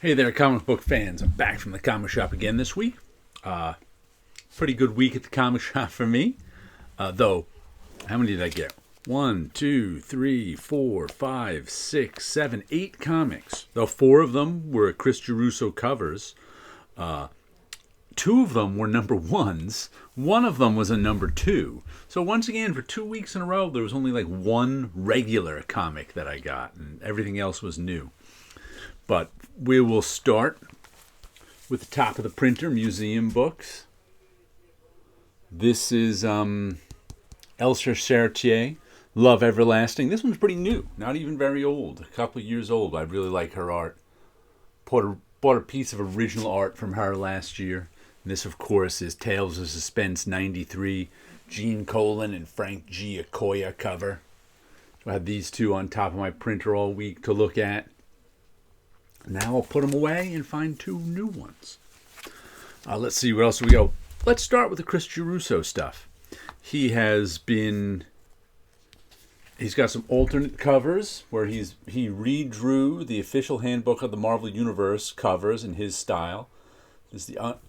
Hey there, comic book fans. I'm back from the comic shop again this week. Pretty good week at the comic shop for me. Though, how many did I get? 1, 2, 3, 4, 5, 6, 7, 8 comics. Though 4 of them were Chris Geruso covers. 2 of them were number 1s. 1 of them was a number 2. So once again, for 2 weeks in a row, there was only like 1 regular comic that I got, and everything else was new. But we will start with the top of the printer, Museum Books. This is Elsa Chartier, Love Everlasting. This one's pretty new, not even very old, a couple of years old. I really like her art. Bought a piece of original art from her last year. And this, of course, is Tales of Suspense 93, Gene Colan and Frank Giacoia cover. So I had these two on top of my printer all week to look at. Now I'll put them away and find 2 new ones. Let's see, what else do we go? Let's start with the Chris Geruso stuff. He's got some alternate covers where he redrew the official handbook of the Marvel Universe covers in his style. This is the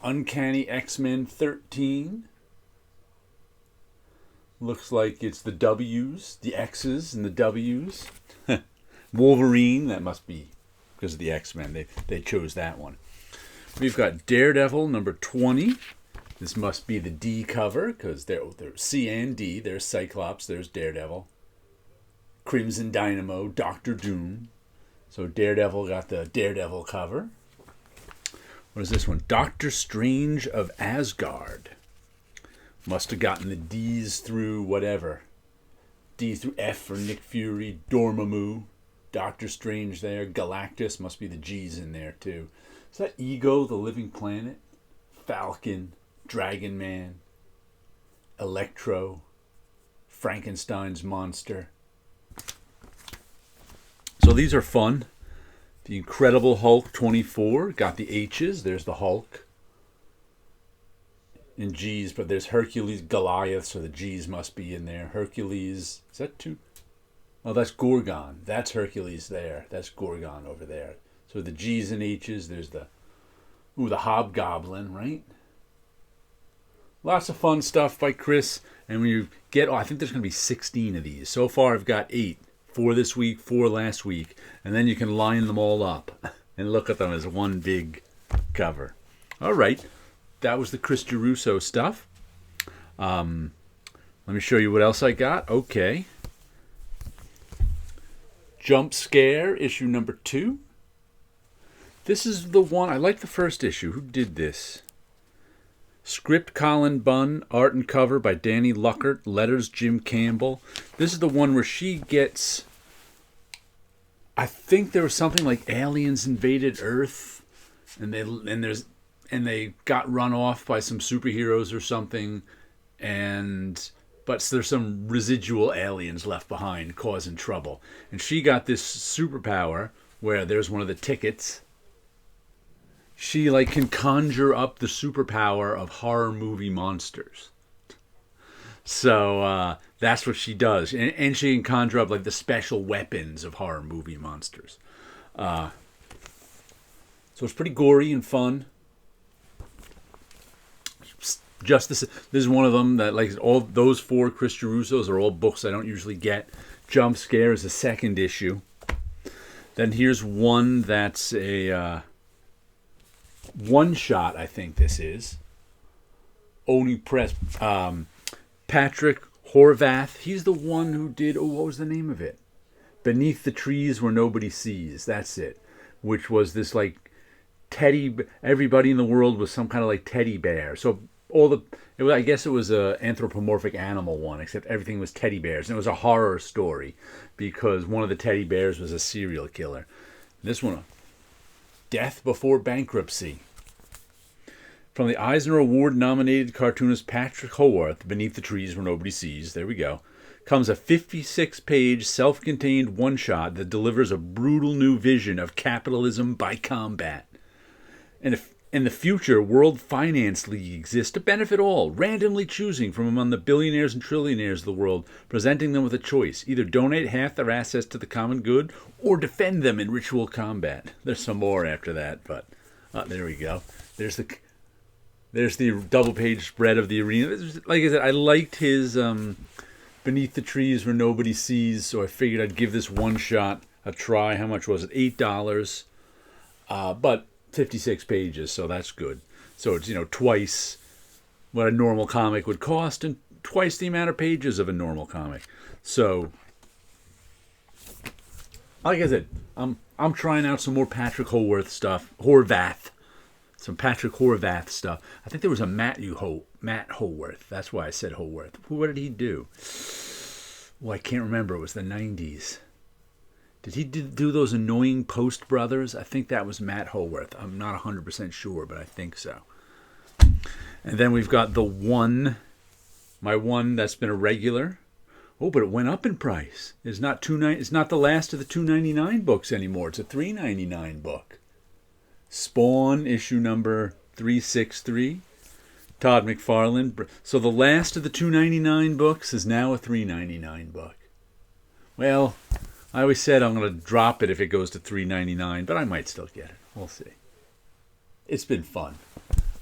Uncanny X-Men 13. Looks like it's the W's, the X's and the W's. Wolverine, that must be because of the X-Men. They chose that one. We've got Daredevil number 20. This must be the D cover because they're C and D. There's Cyclops, there's Daredevil. Crimson Dynamo, Doctor Doom. So Daredevil got the Daredevil cover. What is this one? Doctor Strange of Asgard. Must have gotten the D's through whatever. D through F for Nick Fury, Dormammu. Doctor Strange there. Galactus, must be the G's in there too. Is that Ego, the Living Planet? Falcon, Dragon Man, Electro, Frankenstein's monster. So these are fun. The Incredible Hulk 24, got the H's. There's the Hulk. And G's, but there's Hercules, Goliath, so the G's must be in there. Hercules, is that 2? Oh, that's Gorgon. That's Hercules there. That's Gorgon over there. So the G's and H's, there's the Hobgoblin, right? Lots of fun stuff by Chris. And when you get, I think there's going to be 16 of these. So far I've got 8. 4 this week, 4 last week. And then you can line them all up and look at them as one big cover. All right. That was the Chris Geruso stuff. Let me show you what else I got. Okay. Jump Scare, issue number 2. This is the one, I like the first issue. Who did this? Script Colin Bunn, art and cover by Danny Luckert, letters Jim Campbell. This is the one where she gets, I think there was something like aliens invaded Earth, and they got run off by some superheroes or something, but there's some residual aliens left behind causing trouble. And she got this superpower where there's one of the tickets. She can conjure up the superpower of horror movie monsters. So that's what she does. And she can conjure up the special weapons of horror movie monsters. So it's pretty gory and fun. Justice, this is one of them that all those 4 Chris Gerusos are all books I don't usually get. Jump Scare is the 2nd issue. Then here's one that's a one shot, I think this is. Oni Press. Patrick Horvath. He's the one who did, what was the name of it? Beneath the Trees Where Nobody Sees. That's it. Which was this everybody in the world was some kind of teddy bear. So I guess it was a anthropomorphic animal one, except everything was teddy bears. And it was a horror story because one of the teddy bears was a serial killer. This one, Death Before Bankruptcy. From the Eisner Award-nominated cartoonist Patrick Howarth, Beneath the Trees Where Nobody Sees, there we go, comes a 56-page self-contained one-shot that delivers a brutal new vision of capitalism by combat. And In the future, World Finance League exists to benefit all, randomly choosing from among the billionaires and trillionaires of the world, presenting them with a choice. Either donate half their assets to the common good or defend them in ritual combat. There's some more after that, but there we go. There's the double-page spread of the arena. Like I said, I liked his Beneath the Trees Where Nobody Sees, so I figured I'd give this one shot a try. How much was it? $8. But 56 pages, so that's good. So it's, twice what a normal comic would cost and twice the amount of pages of a normal comic. So, like I said, I'm trying out some more Patrick Horwath stuff. Some Patrick Horvath stuff. I think there was a Matt Horwath. That's why I said Horwath. What did he do? Well, I can't remember. It was the 90s. Did he do those annoying Post Brothers? I think that was Matt Horwath. I'm not 100% sure, but I think so. And then we've got my one that's been a regular. Oh, but it went up in price. It's not the last of the $2.99 books anymore. It's a $3.99 book. Spawn, issue number 363. Todd McFarlane. So the last of the $2.99 books is now a $3.99 book. Well, I always said I'm going to drop it if it goes to $3.99, but I might still get it. We'll see. It's been fun.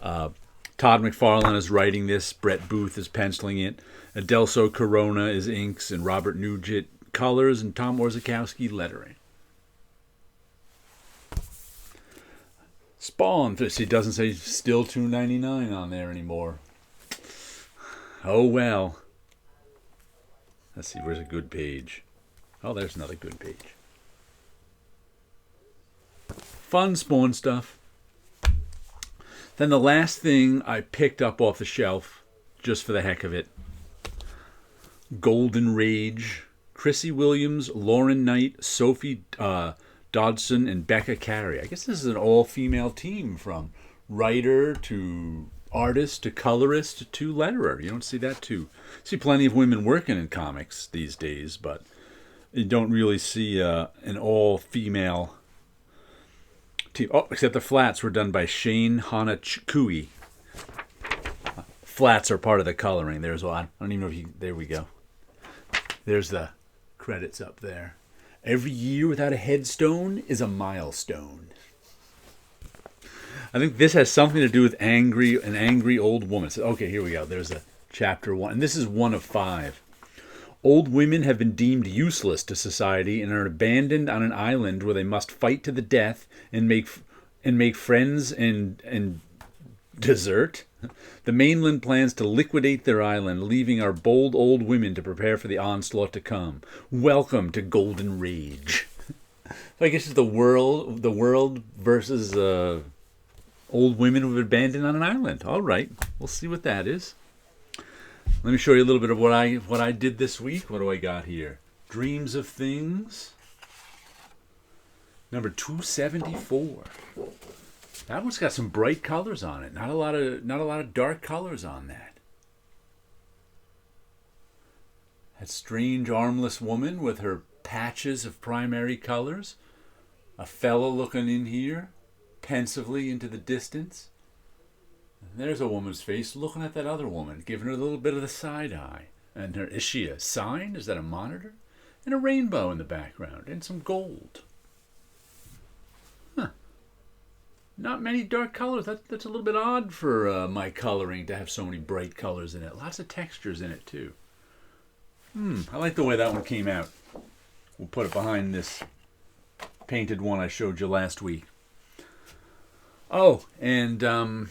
Todd McFarlane is writing this. Brett Booth is penciling it. Adelso Corona is inks, and Robert Nugent colors, and Tom Orzechowski lettering. Spawn. He doesn't say still $2.99 on there anymore. Oh well. Let's see. Where's a good page? Oh, there's another good page. Fun Spawn stuff. Then the last thing I picked up off the shelf, just for the heck of it, Golden Rage. Chrissy Williams, Lauren Knight, Sophie Dodson, and Becca Carey. I guess this is an all-female team, from writer to artist to colorist to letterer. You don't see that too. See plenty of women working in comics these days, but you don't really see an all-female team. Oh, except the flats were done by Shane Hanachukui. Flats are part of the coloring. There's one. I don't even know if you... There we go. There's the credits up there. Every year without a headstone is a milestone. I think this has something to do with an angry old woman. So, okay, here we go. There's a chapter 1. And this is 1 of 5. Old women have been deemed useless to society and are abandoned on an island where they must fight to the death and make friends and desert. The mainland plans to liquidate their island, leaving our bold old women to prepare for the onslaught to come. Welcome to Golden Rage. So I guess it's the world versus old women who've been abandoned on an island. All right, we'll see what that is. Let me show you a little bit of what I did this week. What do I got here? Dreams of Things, number 274. That one's got some bright colors on it. Not a lot of dark colors on that. That strange armless woman with her patches of primary colors. A fellow looking in here, pensively into the distance. And there's a woman's face looking at that other woman, giving her a little bit of the side eye. And is she a sign? Is that a monitor? And a rainbow in the background, and some gold. Not many dark colors. That's a little bit odd for my coloring to have so many bright colors in it. Lots of textures in it, too. I like the way that one came out. We'll put it behind this painted one I showed you last week. Oh, and a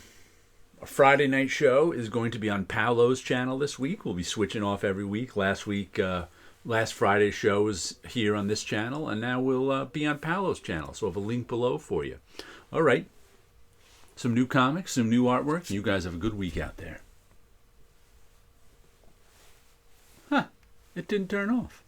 Friday night show is going to be on Paolo's channel this week. We'll be switching off every week. Last Friday's show was here on this channel, and now we'll be on Paolo's channel. So I have a link below for you. All right. Some new comics, some new artwork. You guys have a good week out there. It didn't turn off.